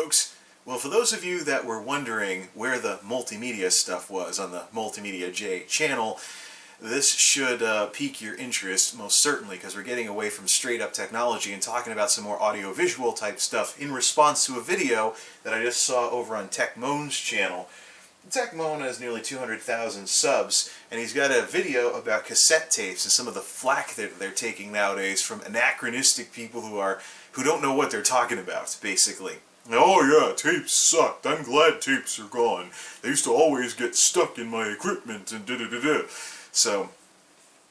folks. Well, for those of you that were wondering where the multimedia stuff was on the MultimediaJay channel, this should pique your interest most certainly, because we're getting away from straight up technology and talking about some more audio-visual type stuff in response to a video that I just saw over on TechMoan's channel. TechMoan has nearly 200,000 subs, and he's got a video about cassette tapes and some of the flack that they're taking nowadays from anachronistic people who don't know what they're talking about, basically. Oh yeah, tapes sucked. I'm glad tapes are gone. They used to always get stuck in my equipment and da-da-da-da. So,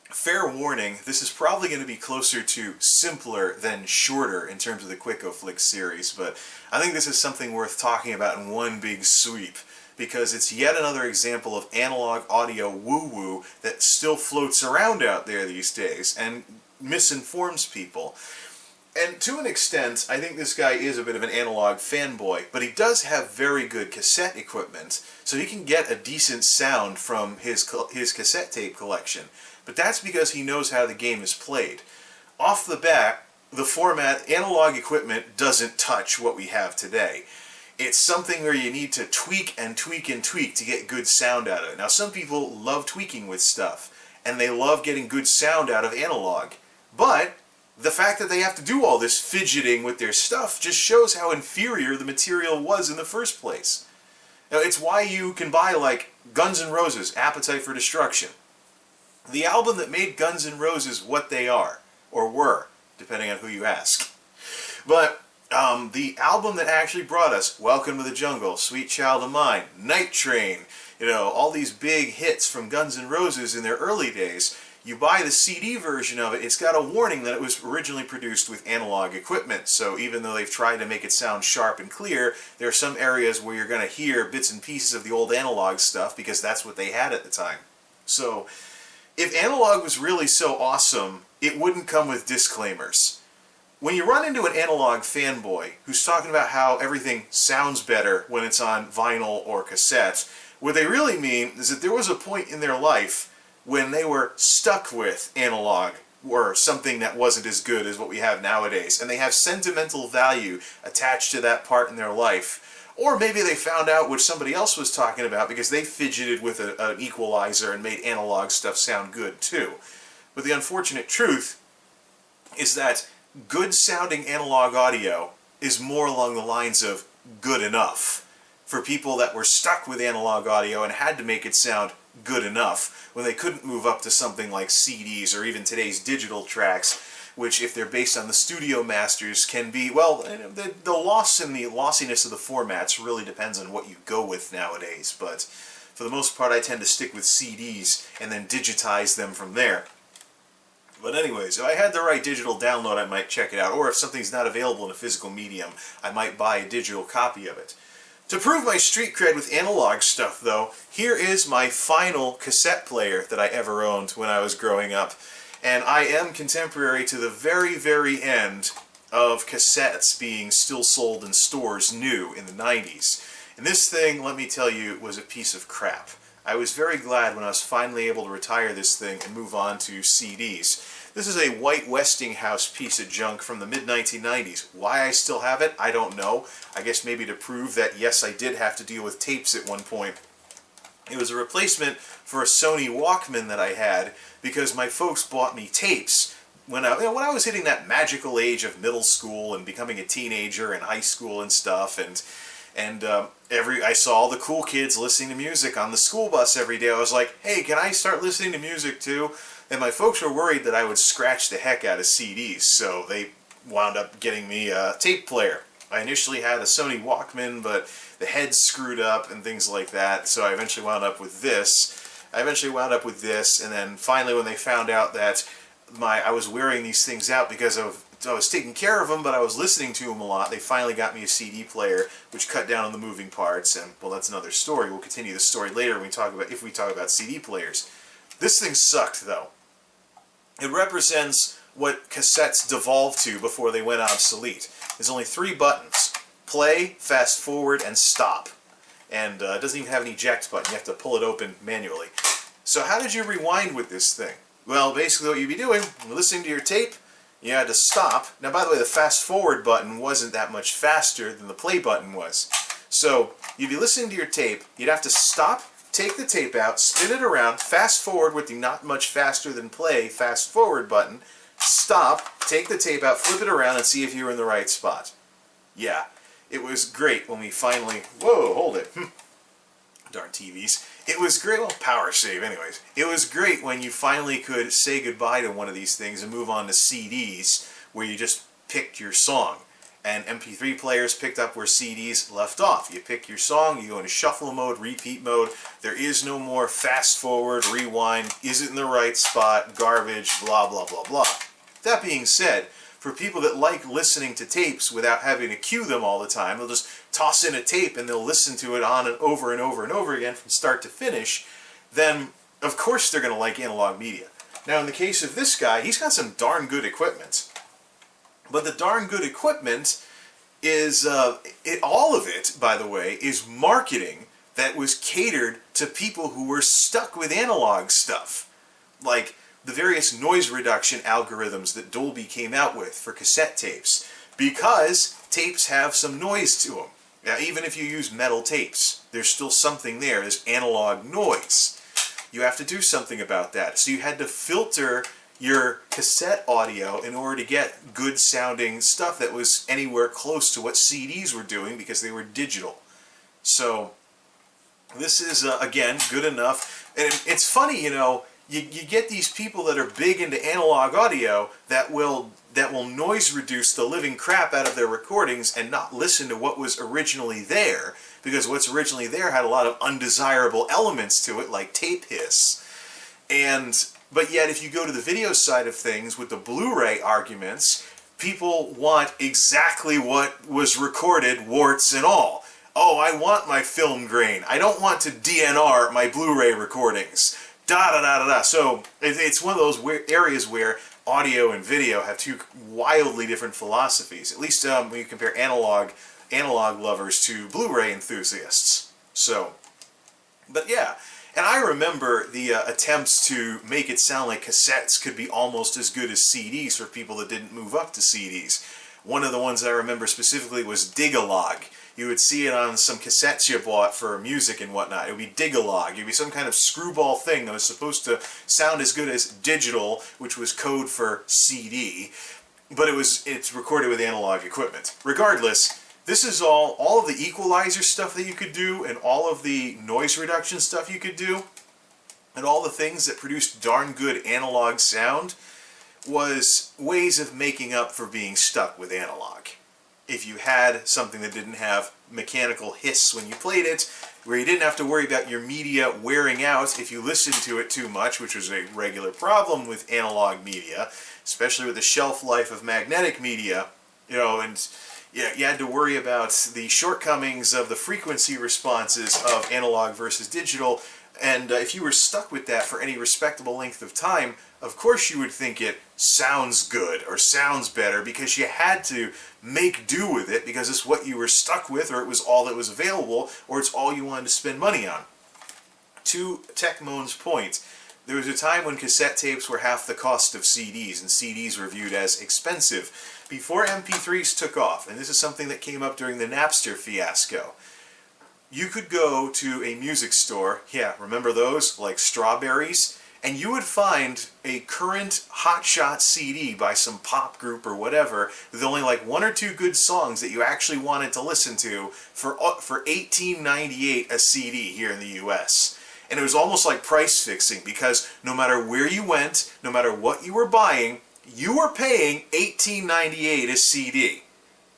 fair warning, this is probably going to be closer to simpler than shorter in terms of the QuickOFlick series, but I think this is something worth talking about in one big sweep, because it's yet another example of analog audio woo-woo that still floats around out there these days and misinforms people. And to an extent, I think this guy is a bit of an analog fanboy, but he does have very good cassette equipment, so he can get a decent sound from his cassette tape collection. But that's because he knows how the game is played. Off the bat, the format analog equipment doesn't touch what we have today. It's something where you need to tweak and tweak and tweak to get good sound out of it. Now, some people love tweaking with stuff, and they love getting good sound out of analog, but the fact that they have to do all this fidgeting with their stuff just shows how inferior the material was in the first place. Now, it's why you can buy, like, Guns N' Roses' Appetite for Destruction. The album that made Guns N' Roses what they are, or were, depending on who you ask. But the album that actually brought us Welcome to the Jungle, Sweet Child of Mine, Night Train, all these big hits from Guns N' Roses in their early days, you buy the CD version of it, it's got a warning that it was originally produced with analog equipment. So even though they've tried to make it sound sharp and clear, there are some areas where you're going to hear bits and pieces of the old analog stuff because that's what they had at the time. So if analog was really so awesome, it wouldn't come with disclaimers. When you run into an analog fanboy who's talking about how everything sounds better when it's on vinyl or cassette, what they really mean is that there was a point in their life when they were stuck with analog or something that wasn't as good as what we have nowadays, and they have sentimental value attached to that part in their life. Or maybe they found out what somebody else was talking about because they fidgeted with an equalizer and made analog stuff sound good too. But the unfortunate truth is that good sounding analog audio is more along the lines of good enough for people that were stuck with analog audio and had to make it sound good enough when they couldn't move up to something like CDs or even today's digital tracks, which, if they're based on the studio masters, can be, well, the loss and the lossiness of the formats really depends on what you go with nowadays, but for the most part I tend to stick with CDs and then digitize them from there. But anyways, if I had the right digital download, I might check it out, or if something's not available in a physical medium, I might buy a digital copy of it. To prove my street cred with analog stuff, though, here is my final cassette player that I ever owned when I was growing up. And I am contemporary to the very, very end of cassettes being still sold in stores new in the 90s. And this thing, let me tell you, was a piece of crap. I was very glad when I was finally able to retire this thing and move on to CDs. This is a white Westinghouse piece of junk from the mid-1990s. Why I still have it, I don't know. I guess maybe to prove that, yes, I did have to deal with tapes at one point. It was a replacement for a Sony Walkman that I had because my folks bought me tapes when I was hitting that magical age of middle school and becoming a teenager and high school and stuff, and I saw all the cool kids listening to music on the school bus every day. I was like, hey, can I start listening to music too? And my folks were worried that I would scratch the heck out of CDs, so they wound up getting me a tape player. I initially had a Sony Walkman, but the head screwed up and things like that, so I eventually wound up with this. And then finally when they found out that I was wearing these things out because I was taking care of them, but I was listening to them a lot, they finally got me a CD player, which cut down on the moving parts, and, well, that's another story. We'll continue the story later when if we talk about CD players. This thing sucked, though. It represents what cassettes devolved to before they went obsolete. There's only 3 buttons: play, fast forward, and stop. And it doesn't even have an eject button. You have to pull it open manually. So how did you rewind with this thing? Well, basically what you'd be doing, you're listening to your tape, You had to stop. Now, by the way, the fast forward button wasn't that much faster than the play button was. So you'd be listening to your tape, you'd have to stop, take the tape out, spin it around, fast forward with the not much faster than play fast forward button, stop, take the tape out, flip it around, and see if you were in the right spot. Yeah, it was great when we finally... Whoa, hold it. Darn TVs. It was great... Well, power save, anyways. It was great when you finally could say goodbye to one of these things and move on to CDs, where you just picked your song. And MP3 players picked up where CDs left off. You pick your song, you go into shuffle mode, repeat mode. There is no more fast forward, rewind, is it in the right spot, garbage, blah, blah, blah, blah. That being said, for people that like listening to tapes without having to cue them all the time, they'll just toss in a tape and they'll listen to it on and over and over and over again from start to finish, then of course they're going to like analog media. Now in the case of this guy, he's got some darn good equipment. But the darn good equipment is, all of it, by the way, is marketing that was catered to people who were stuck with analog stuff. Like the various noise reduction algorithms that Dolby came out with for cassette tapes, because tapes have some noise to them. Now, even if you use metal tapes, there's still something there. There's analog noise. You have to do something about that. So you had to filter your cassette audio in order to get good sounding stuff that was anywhere close to what CDs were doing, because they were digital. So this is, again, good enough. And it's funny, you know, you get these people that are big into analog audio that will noise reduce the living crap out of their recordings and not listen to what was originally there, because what's originally there had a lot of undesirable elements to it, like tape hiss. But yet if you go to the video side of things with the Blu-ray arguments, people want exactly what was recorded, warts and all. Oh, I want my film grain. I don't want to DNR my Blu-ray recordings. Da-da-da-da-da. So it's one of those areas where audio and video have two wildly different philosophies, at least when you compare analog lovers to Blu-ray enthusiasts. So, but yeah. And I remember the attempts to make it sound like cassettes could be almost as good as CDs for people that didn't move up to CDs. One of the ones I remember specifically was Dig-a-log. You would see it on some cassettes you bought for music and whatnot. It would be Dig-a-log. It would be some kind of screwball thing that was supposed to sound as good as digital, which was code for CD, but it's recorded with analog equipment. Regardless, this is all of the equalizer stuff that you could do, and all of the noise reduction stuff you could do, and all the things that produced darn good analog sound, was ways of making up for being stuck with analog. If you had something that didn't have mechanical hiss when you played it, where you didn't have to worry about your media wearing out if you listened to it too much, which was a regular problem with analog media, especially with the shelf life of magnetic media, you know, and yeah, you had to worry about the shortcomings of the frequency responses of analog versus digital, and if you were stuck with that for any respectable length of time, of course you would think it sounds good or sounds better, because you had to make do with it because it's what you were stuck with, or it was all that was available, or it's all you wanted to spend money on. To TechMoan's point, there was a time when cassette tapes were half the cost of CDs, and CDs were viewed as expensive. Before MP3s took off, and this is something that came up during the Napster fiasco, you could go to a music store, yeah, remember those, like Strawberries, and you would find a current hotshot CD by some pop group or whatever with only like one or two good songs that you actually wanted to listen to for $18.98 a CD here in the US. And it was almost like price fixing, because no matter where you went, no matter what you were buying, you were paying $18.98 a CD.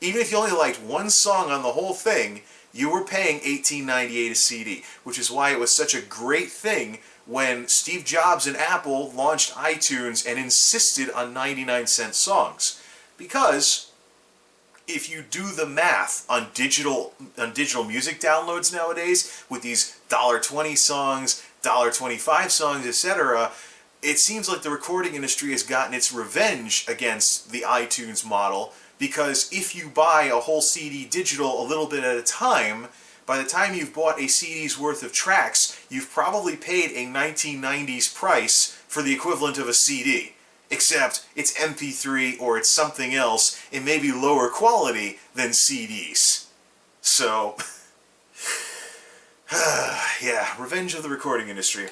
Even if you only liked one song on the whole thing, you were paying $18.98 a CD, which is why it was such a great thing when Steve Jobs and Apple launched iTunes and insisted on 99-cent songs. Because if you do the math on digital music downloads nowadays, with these $1.20 songs, $1.25 songs, etc., it seems like the recording industry has gotten its revenge against the iTunes model, because if you buy a whole CD digital a little bit at a time, by the time you've bought a CD's worth of tracks, you've probably paid a 1990s price for the equivalent of a CD. except it's MP3 or it's something else. It may be lower quality than CDs. So, yeah, revenge of the recording industry.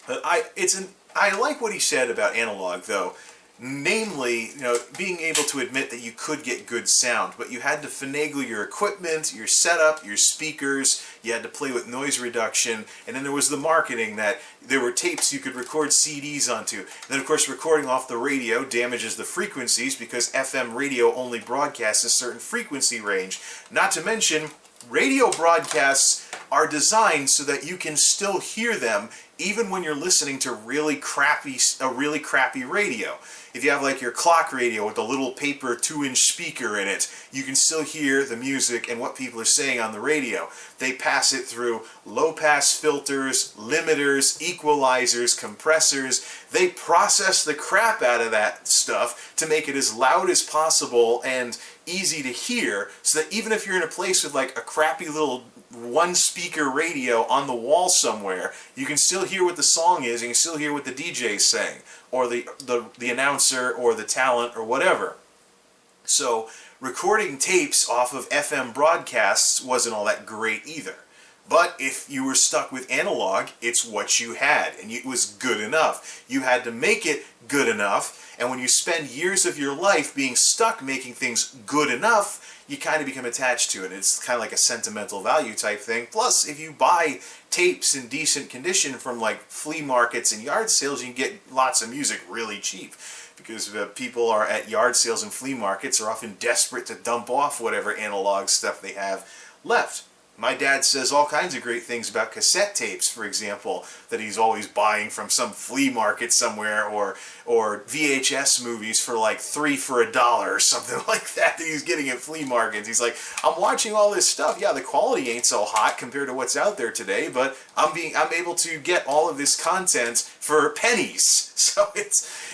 But I like what he said about analog, though. Namely, being able to admit that you could get good sound, but you had to finagle your equipment, your setup, your speakers, you had to play with noise reduction, and then there was the marketing that there were tapes you could record CDs onto. And then, of course, recording off the radio damages the frequencies because FM radio only broadcasts a certain frequency range. Not to mention, radio broadcasts are designed so that you can still hear them even when you're listening to a really crappy radio. If you have like your clock radio with a little paper 2-inch speaker in it, you can still hear the music and what people are saying on the radio. They pass it through low-pass filters, limiters, equalizers, compressors. They process the crap out of that stuff to make it as loud as possible and easy to hear, so that even if you're in a place with like a crappy little one-speaker radio on the wall somewhere, you can still hear what the song is, and you can still hear what the DJ is saying, or the announcer, or the talent, or whatever. So recording tapes off of FM broadcasts wasn't all that great either. But if you were stuck with analog, it's what you had, and it was good enough. You had to make it good enough, and when you spend years of your life being stuck making things good enough, you kind of become attached to it. It's kind of like a sentimental value type thing. Plus, if you buy tapes in decent condition from like flea markets and yard sales, you can get lots of music really cheap. Because people are at yard sales and flea markets are often desperate to dump off whatever analog stuff they have left. My dad says all kinds of great things about cassette tapes, for example, that he's always buying from some flea market somewhere, or VHS movies for like $3 for $1 or something like that he's getting at flea markets. He's like, I'm watching all this stuff. Yeah, the quality ain't so hot compared to what's out there today, but I'm able to get all of this content for pennies. So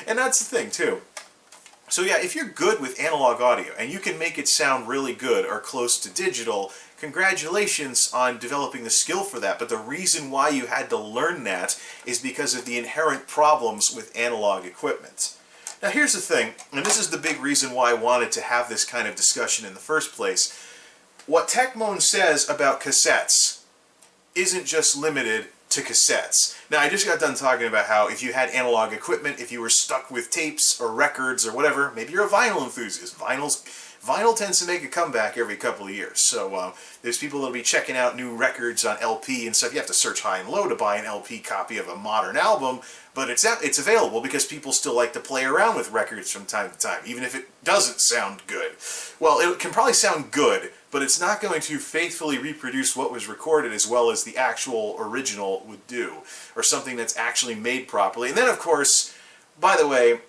and that's the thing too. So yeah, if you're good with analog audio and you can make it sound really good or close to digital, congratulations on developing the skill for that. But the reason why you had to learn that is because of the inherent problems with analog equipment. Now here's the thing, and this is the big reason why I wanted to have this kind of discussion in the first place. What TechMoan says about cassettes isn't just limited to cassettes. Now, I just got done talking about how if you had analog equipment, if you were stuck with tapes or records or whatever, maybe you're a vinyl enthusiast. Vinyl tends to make a comeback every couple of years. So there's people that'll be checking out new records on LP and stuff. You have to search high and low to buy an LP copy of a modern album, but it's available because people still like to play around with records from time to time, even if it doesn't sound good. Well, it can probably sound good, but it's not going to faithfully reproduce what was recorded as well as the actual original would do, or something that's actually made properly. And then, of course, by the way,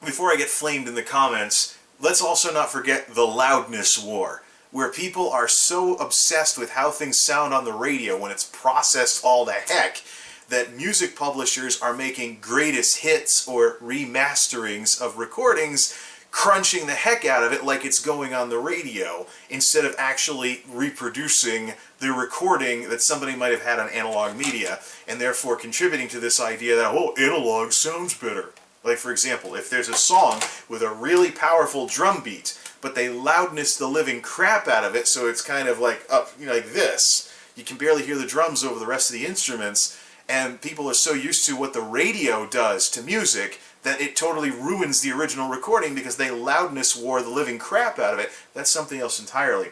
before I get flamed in the comments, let's also not forget the loudness war, where people are so obsessed with how things sound on the radio when it's processed all to heck, that music publishers are making greatest hits or remasterings of recordings, crunching the heck out of it like it's going on the radio, instead of actually reproducing the recording that somebody might have had on analog media, and therefore contributing to this idea that, oh, analog sounds better. Like, for example, if there's a song with a really powerful drum beat, but they loudness the living crap out of it, so it's kind of like up, like this. You can barely hear the drums over the rest of the instruments, and people are so used to what the radio does to music that it totally ruins the original recording because they loudness war the living crap out of it. That's something else entirely.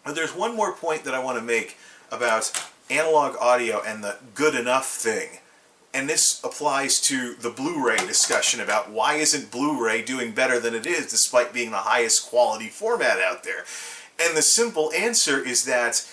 But there's one more point that I want to make about analog audio and the good enough thing. And this applies to the Blu-ray discussion about why isn't Blu-ray doing better than it is despite being the highest quality format out there. And the simple answer is that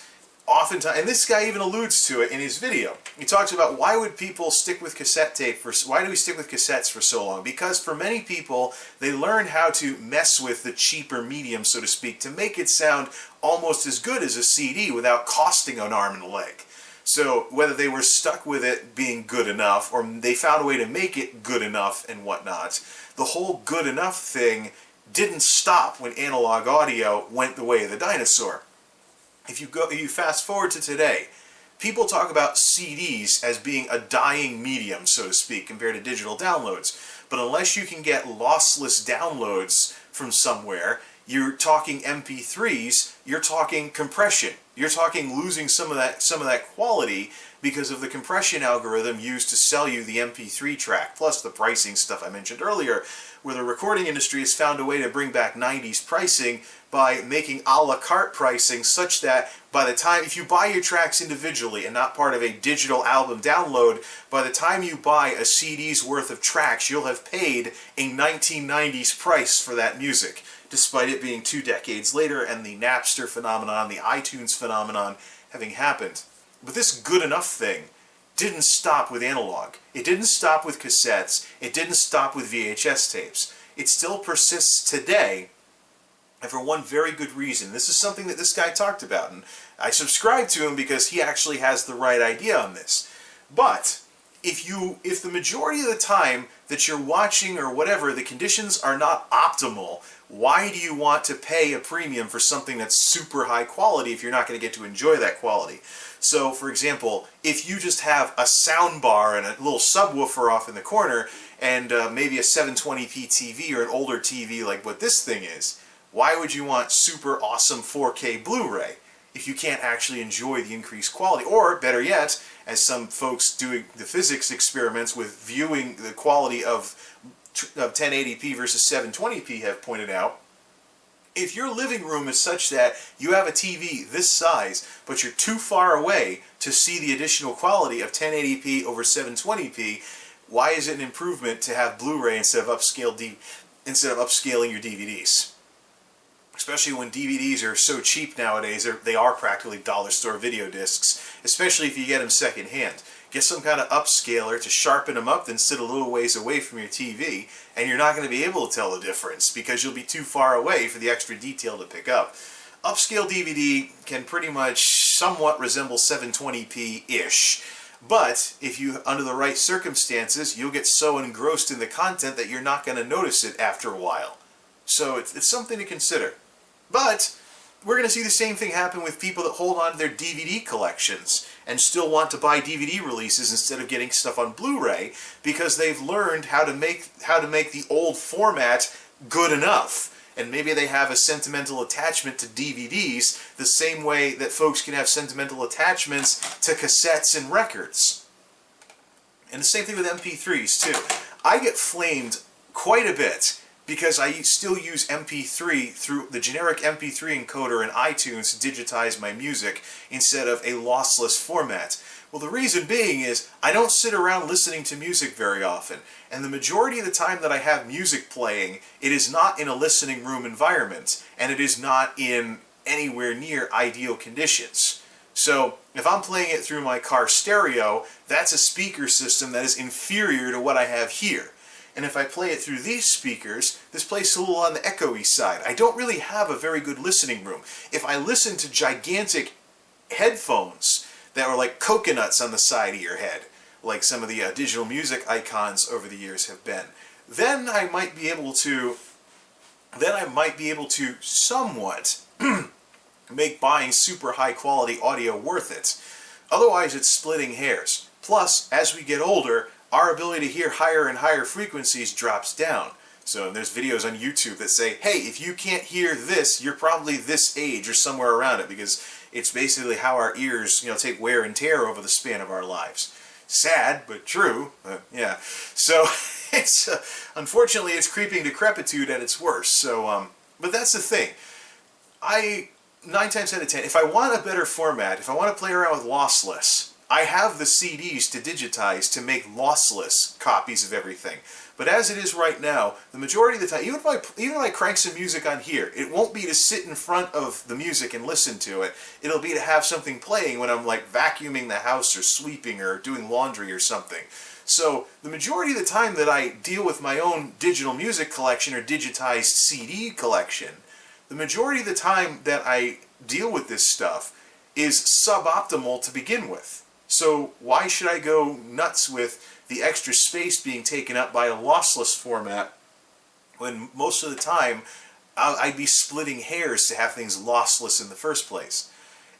oftentimes, and this guy even alludes to it in his video, he talks about why would people stick with cassette tape why do we stick with cassettes for so long? Because for many people, they learn how to mess with the cheaper medium, so to speak, to make it sound almost as good as a CD without costing an arm and a leg. So whether they were stuck with it being good enough, or they found a way to make it good enough and whatnot, the whole good enough thing didn't stop when analog audio went the way of the dinosaur. If you fast forward to today, people talk about CDs as being a dying medium, so to speak, compared to digital downloads. But unless you can get lossless downloads from somewhere, you're talking MP3s, you're talking compression. You're talking losing some of that quality because of the compression algorithm used to sell you the MP3 track, plus the pricing stuff I mentioned earlier, where the recording industry has found a way to bring back 90s pricing by making a la carte pricing such that by the time, if you buy your tracks individually and not part of a digital album download, by the time you buy a CD's worth of tracks, you'll have paid a 1990s price for that music, despite it being 2 decades later and the Napster phenomenon, the iTunes phenomenon having happened. But this good enough thing didn't stop with analog. It didn't stop with cassettes. It didn't stop with VHS tapes. It still persists today, and for one very good reason. This is something that this guy talked about, and I subscribe to him because he actually has the right idea on this. But if the majority of the time that you're watching or whatever, the conditions are not optimal, why do you want to pay a premium for something that's super high quality if you're not going to get to enjoy that quality? So, for example, if you just have a sound bar and a little subwoofer off in the corner and maybe a 720p TV or an older TV like what this thing is, why would you want super awesome 4K Blu-ray if you can't actually enjoy the increased quality? Or, better yet, as some folks doing the physics experiments with viewing the quality of 1080p versus 720p have pointed out, if your living room is such that you have a TV this size, but you're too far away to see the additional quality of 1080p over 720p, why is it an improvement to have Blu-ray instead of upscaling your DVDs? Especially when DVDs are so cheap nowadays, they are practically dollar store video discs, especially if you get them secondhand. Get some kind of upscaler to sharpen them up, then sit a little ways away from your TV, and you're not going to be able to tell the difference because you'll be too far away for the extra detail to pick up. Upscale DVD can pretty much somewhat resemble 720p-ish, but if you, under the right circumstances, you'll get so engrossed in the content that you're not going to notice it after a while. So it's something to consider. But we're going to see the same thing happen with people that hold on to their DVD collections and still want to buy DVD releases instead of getting stuff on Blu-ray because they've learned how to make the old format good enough. And maybe they have a sentimental attachment to DVDs the same way that folks can have sentimental attachments to cassettes and records. And the same thing with MP3s too. I get flamed quite a bit because I still use MP3 through the generic MP3 encoder in iTunes to digitize my music instead of a lossless format. Well, the reason being is I don't sit around listening to music very often, and the majority of the time that I have music playing, it is not in a listening room environment, and it is not in anywhere near ideal conditions. So, if I'm playing it through my car stereo, that's a speaker system that is inferior to what I have here. And if I play it through these speakers, this plays a little on the echoey side. I don't really have a very good listening room. If I listen to gigantic headphones that are like coconuts on the side of your head, like some of the digital music icons over the years have been, then I might be able to somewhat make buying super high quality audio worth it. Otherwise, it's splitting hairs. Plus, as we get older, our ability to hear higher and higher frequencies drops down. So there's videos on YouTube that say, hey, if you can't hear this, you're probably this age or somewhere around it, because it's basically how our ears, take wear and tear over the span of our lives. Sad, but true. Yeah. So it's unfortunately it's creeping decrepitude at its worst. So, but that's the thing. 9 times out of 10, if I want a better format, if I want to play around with lossless, I have the CDs to digitize to make lossless copies of everything. But as it is right now, the majority of the time, even if I crank some music on here, it won't be to sit in front of the music and listen to it. It'll be to have something playing when I'm like vacuuming the house or sweeping or doing laundry or something. So the majority of the time that I deal with my own digital music collection or digitized CD collection, the majority of the time that I deal with this stuff is suboptimal to begin with. So why should I go nuts with the extra space being taken up by a lossless format when most of the time I'd be splitting hairs to have things lossless in the first place?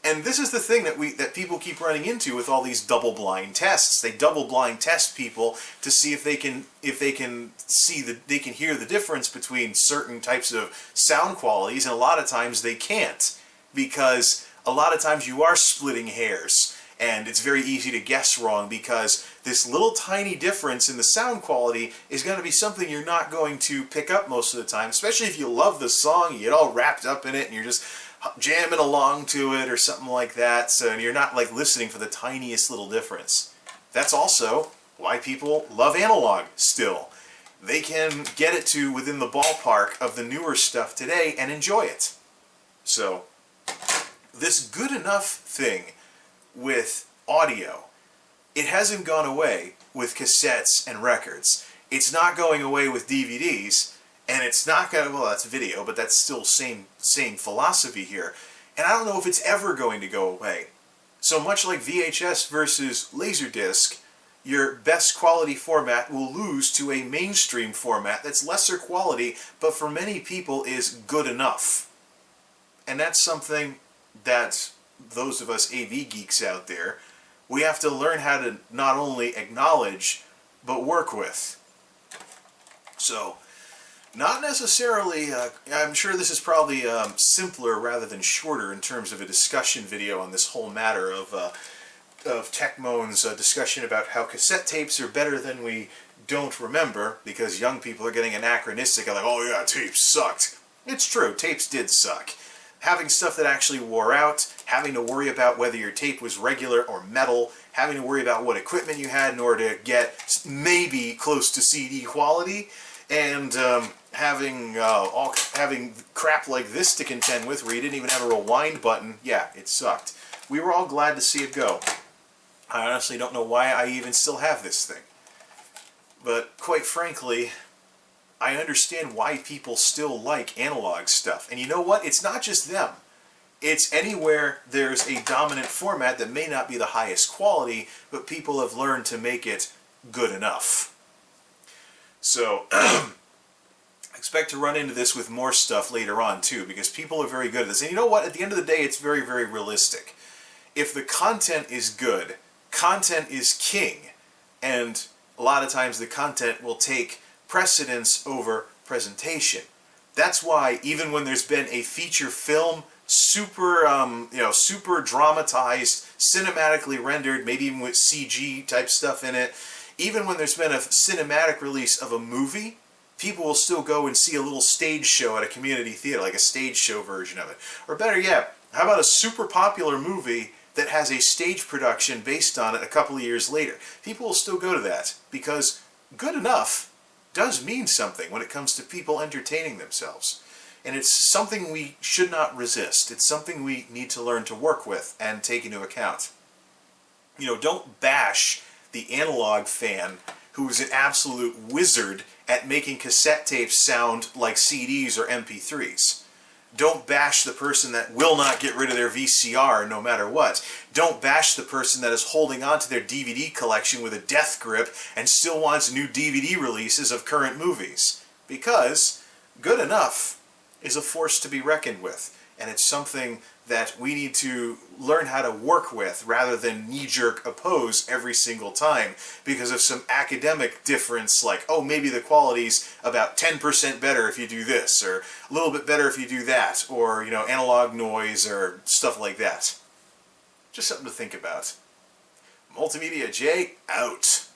And this is the thing that people keep running into with all these double-blind tests. They double-blind test people to see if they can hear the difference between certain types of sound qualities, and a lot of times they can't, because a lot of times you are splitting hairs, and it's very easy to guess wrong, because this little tiny difference in the sound quality is going to be something you're not going to pick up most of the time, especially if you love the song, you get all wrapped up in it, and you're just jamming along to it or something like that, so you're not like listening for the tiniest little difference. That's also why people love analog still. They can get it to within the ballpark of the newer stuff today and enjoy it. So this good enough thing with audio, it hasn't gone away with cassettes and records. It's not going away with DVDs. And it's not going to, well, that's video, but that's still same philosophy here. And I don't know if it's ever going to go away. So much like VHS versus Laserdisc, your best quality format will lose to a mainstream format that's lesser quality, but for many people is good enough. And that's something that those of us AV geeks out there, we have to learn how to not only acknowledge, but work with. So, not necessarily, I'm sure this is probably simpler rather than shorter in terms of a discussion video on this whole matter of TechMoan's discussion about how cassette tapes are better than we don't remember, because young people are getting anachronistic and like, oh yeah, tapes sucked. It's true, tapes did suck. Having stuff that actually wore out, having to worry about whether your tape was regular or metal, having to worry about what equipment you had in order to get maybe close to CD quality, and having crap like this to contend with where you didn't even have a rewind button, yeah, it sucked. We were all glad to see it go. I honestly don't know why I even still have this thing. But quite frankly, I understand why people still like analog stuff. And you know what? It's not just them. It's anywhere there's a dominant format that may not be the highest quality, but people have learned to make it good enough. So, I expect to run into this with more stuff later on too, because people are very good at this. And you know what? At the end of the day, it's very, very realistic. If the content is good, content is king. And a lot of times the content will take precedence over presentation. That's why even when there's been a feature film, super dramatized, cinematically rendered, maybe even with CG type stuff in it, even when there's been a cinematic release of a movie, people will still go and see a little stage show at a community theater, like a stage show version of it. Or better yet, how about a super popular movie that has a stage production based on it a couple of years later? People will still go to that, because good enough does mean something when it comes to people entertaining themselves. And it's something we should not resist. It's something we need to learn to work with and take into account. You know, don't bash the analog fan who's an absolute wizard at making cassette tapes sound like CDs or MP3s. Don't bash the person that will not get rid of their VCR no matter what. Don't bash the person that is holding on to their DVD collection with a death grip and still wants new DVD releases of current movies. Because good enough is a force to be reckoned with. And it's something that we need to learn how to work with rather than knee-jerk oppose every single time because of some academic difference like, oh, maybe the quality's about 10% better if you do this, or a little bit better if you do that, or, you know, analog noise or stuff like that. Just something to think about. MultimediaJay out.